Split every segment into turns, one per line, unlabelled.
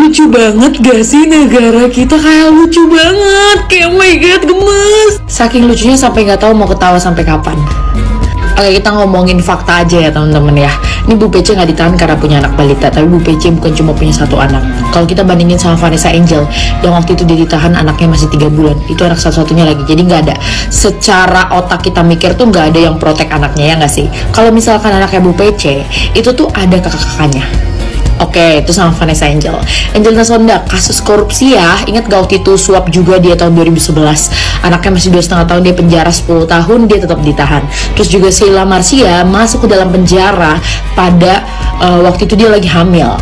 Lucu banget gak sih negara kita, kayak lucu banget, kayak oh my god gemes. Saking lucunya sampai nggak tahu mau ketawa sampai kapan. Oke, kita ngomongin fakta aja ya teman-teman ya. Ini Bu Pece nggak ditahan karena punya anak balita, tapi Bu Pece bukan cuma punya satu anak. Kalau kita bandingin sama Vanessa Angel yang waktu itu dia ditahan anaknya masih 3 bulan, itu anak satu-satunya lagi. Jadi nggak ada, secara otak kita mikir tuh nggak ada yang protek anaknya, ya nggak sih? Kalau misalkan anaknya Bu Pece itu tuh ada kakak-kakaknya. Oke, itu sama Vanessa Angel. Angelina Sonda, kasus korupsi ya. Ingat gak waktu itu suap juga dia tahun 2011. Anaknya masih 2,5 tahun, dia penjara 10 tahun, dia tetap ditahan. Terus juga Sheila Marcia masuk ke dalam penjara pada waktu itu dia lagi hamil.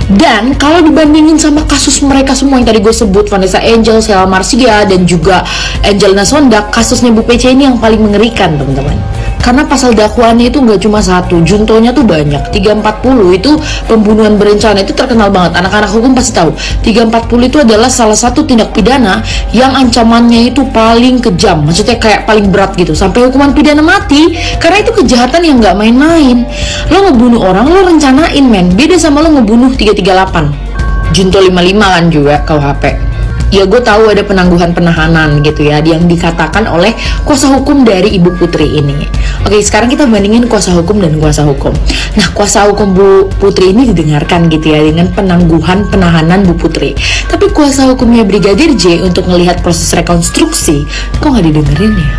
Dan kalau dibandingin sama kasus mereka semua yang tadi gue sebut, Vanessa Angel, Sheila Marcia, dan juga Angelina Sonda, kasusnya Bu Pece ini yang paling mengerikan teman-teman. Karena pasal dakwaannya itu nggak cuma satu, juntonya tuh banyak. 340 itu pembunuhan berencana, itu terkenal banget. Anak-anak hukum pasti tahu. 340 itu adalah salah satu tindak pidana yang ancamannya itu paling kejam. Maksudnya kayak paling berat gitu, sampai hukuman pidana mati. Karena itu kejahatan yang nggak main-main. Lo ngebunuh orang, lo rencanain men. Beda sama lo ngebunuh 338. Junto 55 kan juga KUHP. Ya gue tahu ada penangguhan penahanan gitu ya yang dikatakan oleh kuasa hukum dari Ibu Putri ini. Oke, sekarang kita bandingin kuasa hukum dan kuasa hukum. Nah, kuasa hukum Bu Putri ini didengarkan gitu ya dengan penangguhan penahanan Bu Putri. Tapi kuasa hukumnya Brigadir J untuk melihat proses rekonstruksi kok nggak didengerin ya?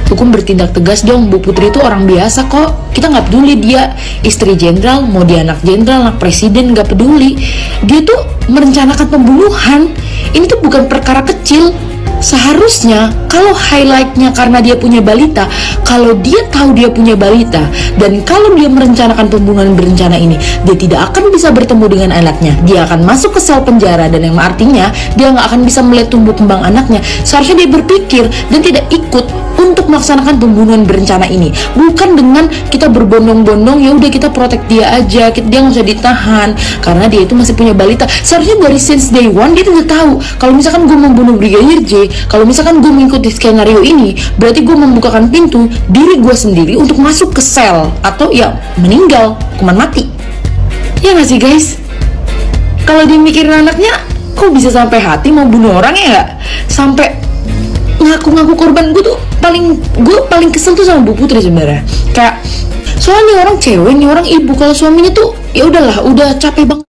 Hukum bertindak tegas dong, Bu Putri itu orang biasa kok. Kita nggak peduli dia istri jenderal, mau dia anak jenderal, anak presiden, nggak peduli. Dia tuh merencanakan pembunuhan. Ini tuh bukan perkara kecil. Seharusnya kalau highlightnya karena dia punya balita, kalau dia tahu dia punya balita, dan kalau dia merencanakan pembunuhan berencana ini, dia tidak akan bisa bertemu dengan anaknya. Dia akan masuk ke sel penjara, dan yang artinya dia nggak akan bisa melihat tumbuh kembang anaknya. Seharusnya dia berpikir dan tidak ikut untuk melaksanakan pembunuhan berencana ini. Bukan dengan kita berbondong-bondong, ya udah kita protek dia aja, dia nggak usah ditahan karena dia itu masih punya balita. Seharusnya dari since day one dia udah tahu kalau misalkan gue membunuh Brigadir J, kalau misalkan gue mengikuti skenario ini, berarti gue membukakan pintu diri gue sendiri untuk masuk ke sel atau ya meninggal, hukuman mati. Ya nggak sih guys? Kalau dia mikirin anaknya, kok bisa sampai hati mau bunuh orang ya nggak? Sampai ngaku-ngaku korban. Gue paling kesel tuh sama Bu Putri sebenarnya. Kayak soalnya orang cewek, nih orang ibu, kalau suaminya tuh ya udahlah, udah capek banget.